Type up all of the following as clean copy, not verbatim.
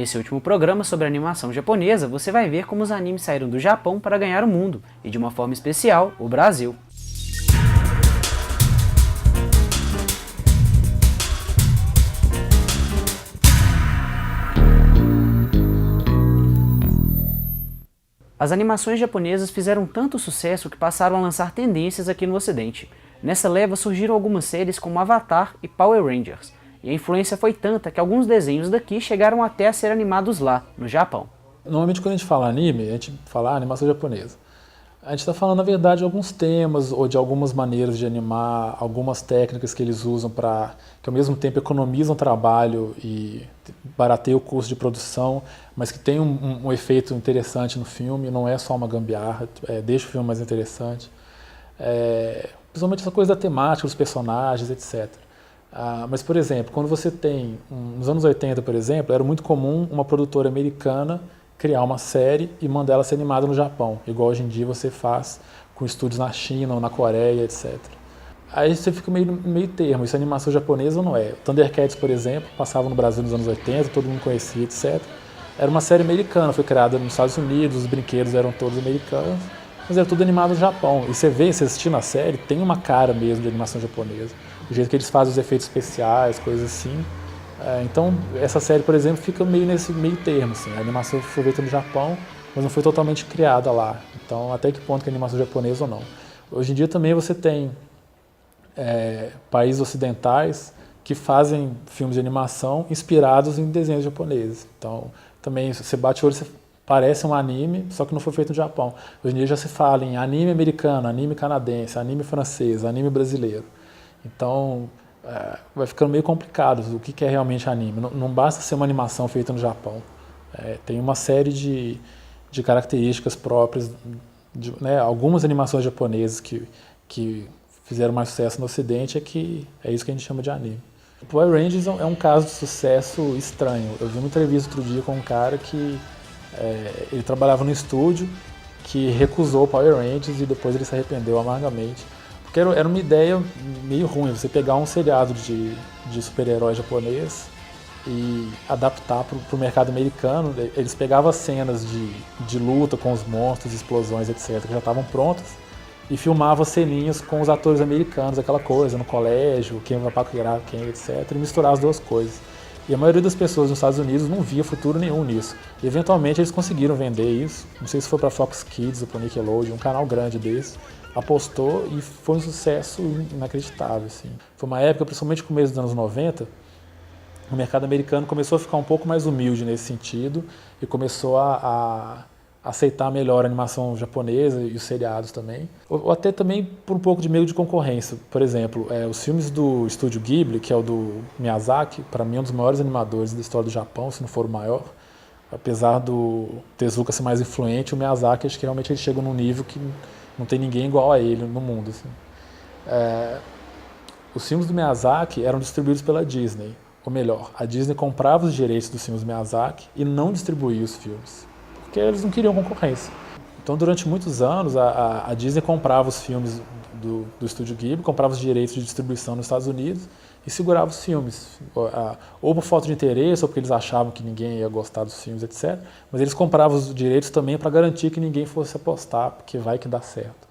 nesse último programa sobre animação japonesa, você vai ver como os animes saíram do Japão para ganhar o mundo, e de uma forma especial, o Brasil. As animações japonesas fizeram tanto sucesso que passaram a lançar tendências aqui no ocidente. Nessa leva surgiram algumas séries como Avatar e Power Rangers, e a influência foi tanta que alguns desenhos daqui chegaram até a ser animados lá, no Japão. Normalmente quando a gente fala anime, a gente fala animação japonesa. A gente está falando, na verdade, de alguns temas ou de algumas maneiras de animar, algumas técnicas que eles usam para que ao mesmo tempo economizam trabalho e barateiam o custo de produção, mas que tem um efeito interessante no filme, não é só uma gambiarra, deixa o filme mais interessante. Principalmente essa coisa da temática, dos personagens, etc. Mas, por exemplo, quando você tem, nos anos 80, por exemplo, era muito comum uma produtora americana criar uma série e mandar ela ser animada no Japão, igual hoje em dia você faz com estúdios na China ou na Coreia, etc. Aí você fica meio termo, isso é animação japonesa ou não é? Thundercats, por exemplo, passava no Brasil nos anos 80, todo mundo conhecia, etc. Era uma série americana, foi criada nos Estados Unidos, os brinquedos eram todos americanos, mas era tudo animado no Japão. E você vê, você assistindo a série, tem uma cara mesmo de animação japonesa. O jeito que eles fazem os efeitos especiais, coisas assim. Então, essa série, por exemplo, fica meio nesse meio termo. Assim. A animação foi feita no Japão, mas não foi totalmente criada lá. Então, até que ponto que é animação japonesa ou não. Hoje em dia também você tem países ocidentais que fazem filmes de animação inspirados em desenhos japoneses. Então, também, você bate o olho, você parece um anime, só que não foi feito no Japão. Hoje em dia já se fala em anime americano, anime canadense, anime francês, anime brasileiro. Então, vai ficando meio complicado o que é realmente anime. Não basta ser uma animação feita no Japão. Tem uma série de características próprias, algumas animações japonesas que fizeram mais sucesso no Ocidente, é isso que a gente chama de anime. O Power Rangers é um caso de sucesso estranho. Eu vi uma entrevista outro dia com um cara que ele trabalhava no estúdio que recusou o Power Rangers e depois ele se arrependeu amargamente. Porque era uma ideia meio ruim, você pegar um seriado de super-herói japonês e adaptar para o mercado americano. Eles pegavam as cenas de luta com os monstros, explosões, etc., que já estavam prontas, e filmavam ceninhas com os atores americanos, aquela coisa, no colégio, quem vai paquerar quem, etc., e misturar as duas coisas. E a maioria das pessoas nos Estados Unidos não via futuro nenhum nisso. E, eventualmente eles conseguiram vender isso, não sei se foi para Fox Kids ou para Nickelodeon, um canal grande desse, apostou e foi um sucesso inacreditável. Assim. Foi uma época, principalmente no começo dos anos 90, o mercado americano começou a ficar um pouco mais humilde nesse sentido e começou a aceitar melhor a animação japonesa e os seriados também. Ou até também por um pouco de medo de concorrência. Por exemplo, os filmes do estúdio Ghibli, que é o do Miyazaki, para mim é um dos maiores animadores da história do Japão, se não for o maior. Apesar do Tezuka ser mais influente, o Miyazaki acho que realmente ele chega num nível que não tem ninguém igual a ele no mundo. Assim. Os filmes do Miyazaki eram distribuídos pela Disney. Ou melhor, a Disney comprava os direitos dos filmes do Miyazaki e não distribuía os filmes, porque eles não queriam concorrência. Então, durante muitos anos, a Disney comprava os filmes do estúdio Ghibli, comprava os direitos de distribuição nos Estados Unidos e segurava os filmes, ou por falta de interesse, ou porque eles achavam que ninguém ia gostar dos filmes, etc. Mas eles compravam os direitos também para garantir que ninguém fosse apostar, porque vai que dá certo.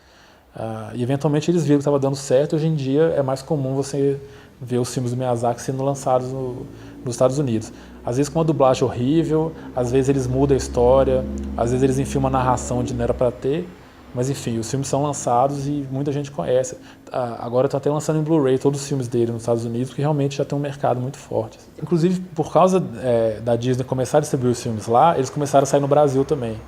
E eventualmente eles viram que estava dando certo. Hoje em dia é mais comum você ver os filmes do Miyazaki sendo lançados nos Estados Unidos. Às vezes com uma dublagem horrível, às vezes eles mudam a história, às vezes eles enfiam uma narração onde não era para ter. Mas enfim, os filmes são lançados e muita gente conhece. Agora está até lançando em Blu-ray todos os filmes dele nos Estados Unidos, porque realmente já tem um mercado muito forte. Inclusive, por causa da Disney começar a distribuir os filmes lá, eles começaram a sair no Brasil também.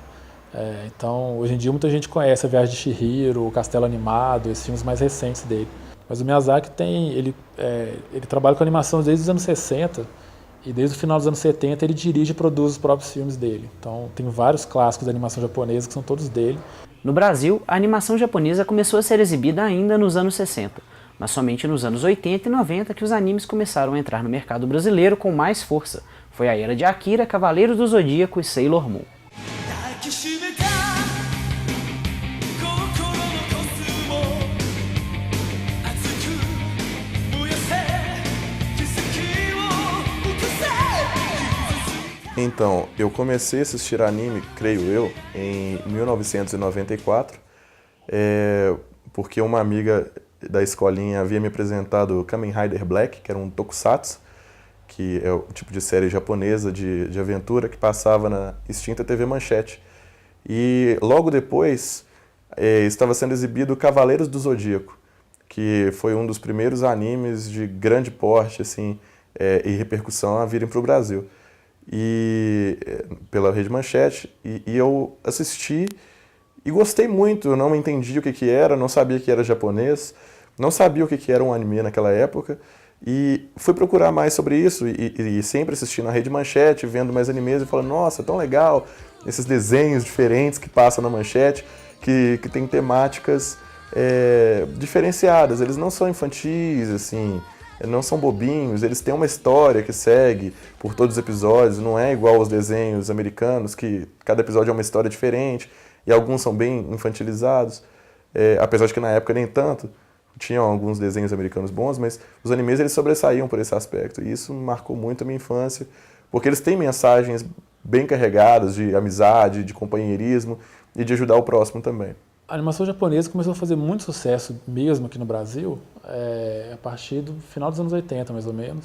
Então, hoje em dia, muita gente conhece A Viagem de Chihiro, O Castelo Animado, esses filmes mais recentes dele. Mas o Miyazaki ele trabalha com animação desde os anos 60, e desde o final dos anos 70 ele dirige e produz os próprios filmes dele. Então, tem vários clássicos da animação japonesa que são todos dele. No Brasil, a animação japonesa começou a ser exibida ainda nos anos 60, mas somente nos anos 80 e 90 que os animes começaram a entrar no mercado brasileiro com mais força. Foi a era de Akira, Cavaleiros do Zodíaco e Sailor Moon. Então, eu comecei a assistir anime, creio eu, em 1994, porque uma amiga da escolinha havia me apresentado Kamen Rider Black, que era um tokusatsu, que é o tipo de série japonesa de aventura que passava na extinta TV Manchete. E logo depois estava sendo exibido Cavaleiros do Zodíaco, que foi um dos primeiros animes de grande porte assim, e repercussão a virem para o Brasil. E pela Rede Manchete, e eu assisti e gostei muito. Eu não entendi o que era, não sabia que era japonês, não sabia o que era um anime naquela época, e fui procurar mais sobre isso, e sempre assistindo a Rede Manchete, vendo mais animes e falando, nossa, tão legal, esses desenhos diferentes que passam na Manchete, que tem temáticas diferenciadas. Eles não são infantis, assim, não são bobinhos, eles têm uma história que segue por todos os episódios, não é igual aos desenhos americanos, que cada episódio é uma história diferente, e alguns são bem infantilizados, apesar de que na época nem tanto, tinham alguns desenhos americanos bons, mas os animes eles sobressaíam por esse aspecto, e isso marcou muito a minha infância, porque eles têm mensagens bem carregadas de amizade, de companheirismo e de ajudar o próximo também. A animação japonesa começou a fazer muito sucesso mesmo aqui no Brasil a partir do final dos anos 80, mais ou menos,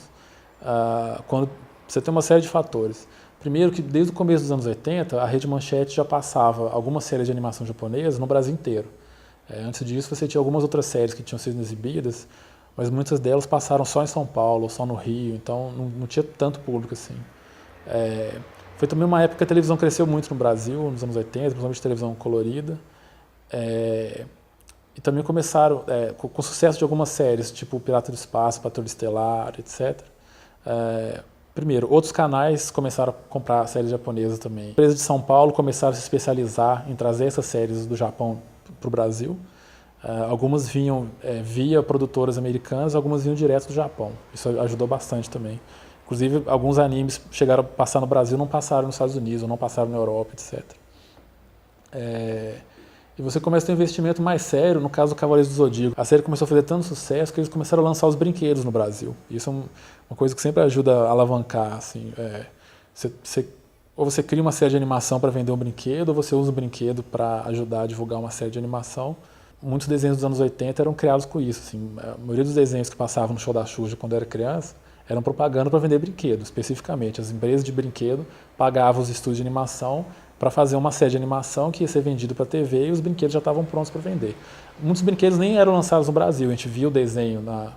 quando você tem uma série de fatores. Primeiro que desde o começo dos anos 80, a Rede Manchete já passava algumas séries de animação japonesa no Brasil inteiro. Antes disso você tinha algumas outras séries que tinham sido exibidas, mas muitas delas passaram só em São Paulo, só no Rio, então não tinha tanto público assim. Foi também uma época que a televisão cresceu muito no Brasil, nos anos 80, principalmente televisão colorida. E também começaram, com o sucesso de algumas séries, tipo Pirata do Espaço, Patrulha Estelar, etc. Primeiro, outros canais começaram a comprar séries japonesas também. Empresas de São Paulo começaram a se especializar em trazer essas séries do Japão para o Brasil. Algumas vinham via produtoras americanas, algumas vinham direto do Japão. Isso ajudou bastante também. Inclusive, alguns animes chegaram a passar no Brasil, não passaram nos Estados Unidos, ou não passaram na Europa, etc. E você começa a ter um investimento mais sério, no caso do Cavaleiros do Zodíaco. A série começou a fazer tanto sucesso que eles começaram a lançar os brinquedos no Brasil. Isso é uma coisa que sempre ajuda a alavancar. Assim, ou você cria uma série de animação para vender um brinquedo, ou você usa o brinquedo para ajudar a divulgar uma série de animação. Muitos desenhos dos anos 80 eram criados com isso. Assim, a maioria dos desenhos que passavam no show da Xuxa quando eu era criança eram propaganda para vender brinquedo, especificamente. As empresas de brinquedo pagavam os estúdios de animação para fazer uma série de animação que ia ser vendido para a TV e os brinquedos já estavam prontos para vender. Muitos brinquedos nem eram lançados no Brasil, a gente via o desenho na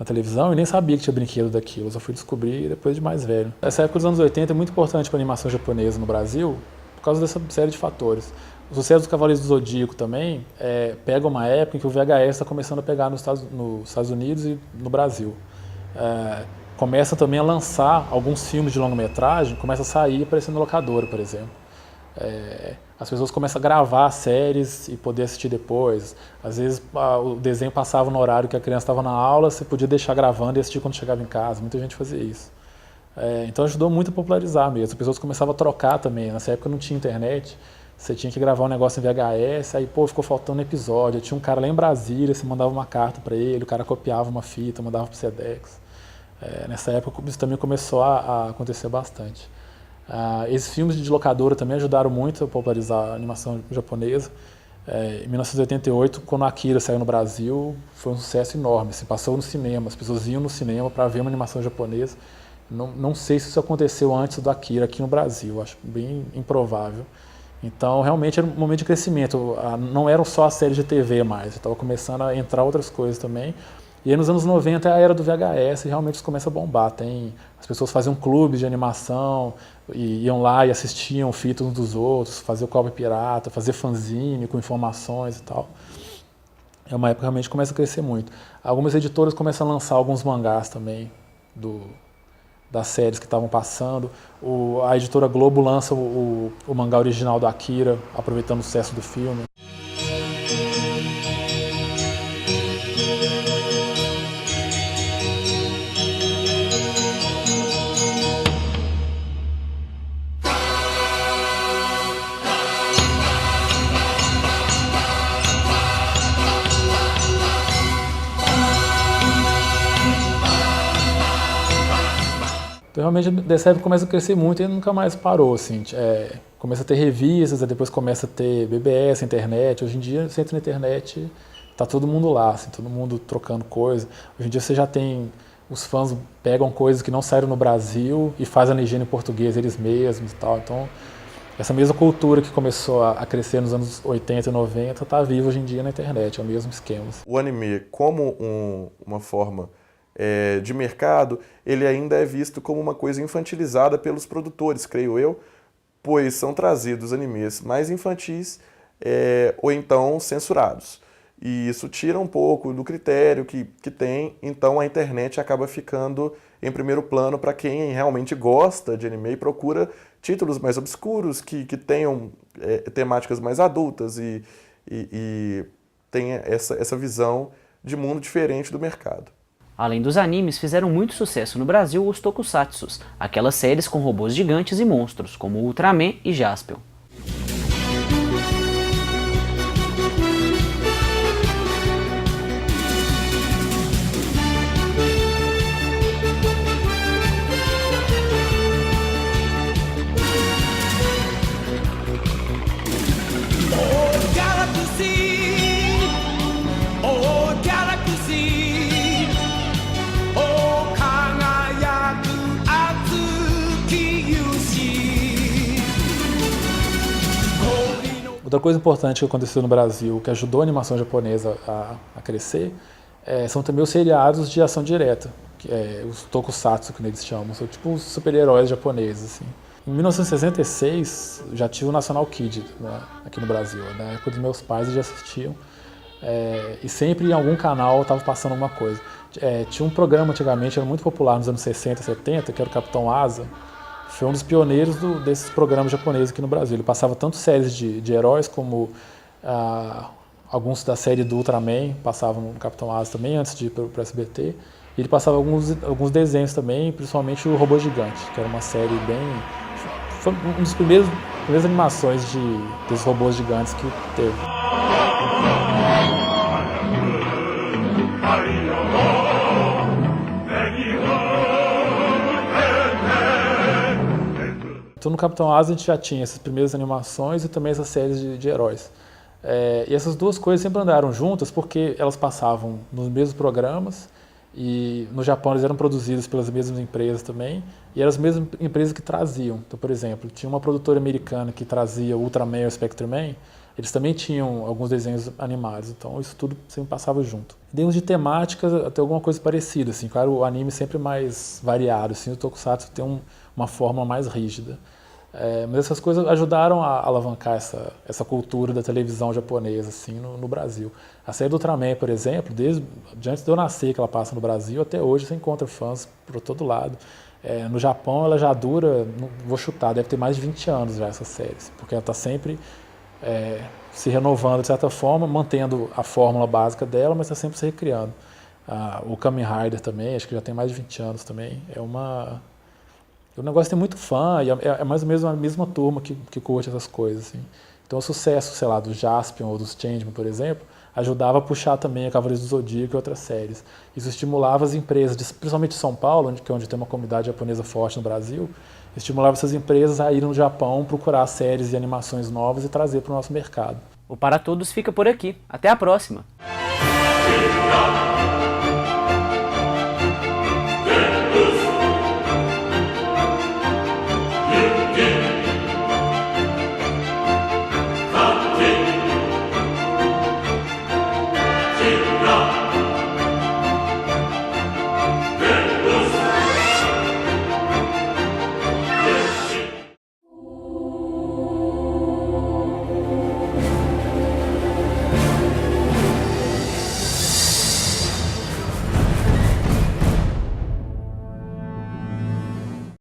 televisão e nem sabia que tinha brinquedo daquilo, eu só fui descobrir depois de mais velho. Essa época dos anos 80 é muito importante para a animação japonesa no Brasil por causa dessa série de fatores. O sucesso dos Cavaleiros do Zodíaco também pega uma época em que o VHS está começando a pegar nos Estados Unidos e no Brasil. Começa também a lançar alguns filmes de longa-metragem, começa a sair e aparecer na locadora, por exemplo. As pessoas começam a gravar séries e poder assistir depois. Às vezes o desenho passava no horário que a criança estava na aula, você podia deixar gravando e assistir quando chegava em casa. Muita gente fazia isso. Então ajudou muito a popularizar mesmo. As pessoas começavam a trocar também. Nessa época não tinha internet, você tinha que gravar um negócio em VHS, aí ficou faltando um episódio. Tinha um cara lá em Brasília, você mandava uma carta para ele, o cara copiava uma fita, mandava para o Sedex. Nessa época isso também começou a acontecer bastante. Esses filmes de locadora também ajudaram muito a popularizar a animação japonesa. Em 1988, quando a Akira saiu no Brasil, foi um sucesso enorme. Se passou no cinema, as pessoas iam no cinema para ver uma animação japonesa. Não sei se isso aconteceu antes do Akira aqui no Brasil, acho bem improvável. Então, realmente era um momento de crescimento. Não eram só as séries de TV mais, estava começando a entrar outras coisas também. E aí nos anos 90 é a era do VHS e realmente isso começa a bombar. As pessoas faziam clubes de animação, e iam lá e assistiam fitas uns dos outros, faziam cópia pirata, faziam fanzine com informações e tal. É uma época que realmente começa a crescer muito. Algumas editoras começam a lançar alguns mangás também das séries que estavam passando. A editora Globo lança o mangá original do Akira, aproveitando o sucesso do filme. Então, realmente, dessa época começa a crescer muito e nunca mais parou, assim. Começa a ter revistas, aí depois começa a ter BBS, internet. Hoje em dia, você entra na internet, tá todo mundo lá, assim, todo mundo trocando coisa. Hoje em dia você já tem... Os fãs pegam coisas que não saíram no Brasil e fazem a legenda em português eles mesmos e tal. Então, essa mesma cultura que começou a crescer nos anos 80 e 90 está viva hoje em dia na internet, é o mesmo esquema. O anime, como uma forma de mercado, ele ainda é visto como uma coisa infantilizada pelos produtores, creio eu, pois são trazidos animes mais infantis ou então censurados. E isso tira um pouco do critério que tem, então a internet acaba ficando em primeiro plano para quem realmente gosta de anime e procura títulos mais obscuros, que tenham temáticas mais adultas e tenha essa visão de mundo diferente do mercado. Além dos animes, fizeram muito sucesso no Brasil os tokusatsus, aquelas séries com robôs gigantes e monstros, como Ultraman e Jaspion. Outra coisa importante que aconteceu no Brasil, que ajudou a animação japonesa a crescer, são também os seriados de ação direta, os tokusatsu, que eles chamam, são tipo os super-heróis japoneses. Assim. Em 1966, já tinha o National Kid, né, aqui no Brasil. Na época dos meus pais, eles já assistiam. E sempre em algum canal estava passando alguma coisa. Tinha um programa antigamente, era muito popular nos anos 60, 70, que era o Capitão Asa. Foi um dos pioneiros desses programas japoneses aqui no Brasil. Ele passava tanto séries de heróis como alguns da série do Ultraman passavam no Capitão Asa também, antes de ir para o SBT. E ele passava alguns desenhos também, principalmente o Robô Gigante, que era uma série bem... Foi uma das primeiras animações dos robôs gigantes que teve. Então no Capitão Asa a gente já tinha essas primeiras animações e também essas séries de heróis. E essas duas coisas sempre andaram juntas porque elas passavam nos mesmos programas e no Japão eles eram produzidas pelas mesmas empresas também e eram as mesmas empresas que traziam. Então, por exemplo, tinha uma produtora americana que trazia o Ultraman e o Spectreman, eles também tinham alguns desenhos animados, então isso tudo sempre passava junto. Em termos de temáticas, até alguma coisa parecida, assim, claro, o anime sempre mais variado, assim, o Tokusatsu tem uma forma mais rígida. Mas essas coisas ajudaram a alavancar essa cultura da televisão japonesa assim, no Brasil. A série do Ultraman, por exemplo, desde antes de eu nascer que ela passa no Brasil, até hoje você encontra fãs por todo lado. No Japão ela já dura, vou chutar, deve ter mais de 20 anos já essas séries, porque ela está sempre se renovando de certa forma, mantendo a fórmula básica dela, mas está sempre se recriando. O Kamen Rider também, acho que já tem mais de 20 anos também. O negócio tem muito fã e é mais ou menos a mesma turma que curte essas coisas. Assim. Então o sucesso, sei lá, do Jaspion ou dos Changeman, por exemplo, ajudava a puxar também a Cavaleiros do Zodíaco e outras séries. Isso estimulava as empresas, principalmente de São Paulo, onde tem uma comunidade japonesa forte no Brasil, estimulava essas empresas a irem no Japão procurar séries e animações novas e trazer para o nosso mercado. O Para Todos fica por aqui. Até a próxima!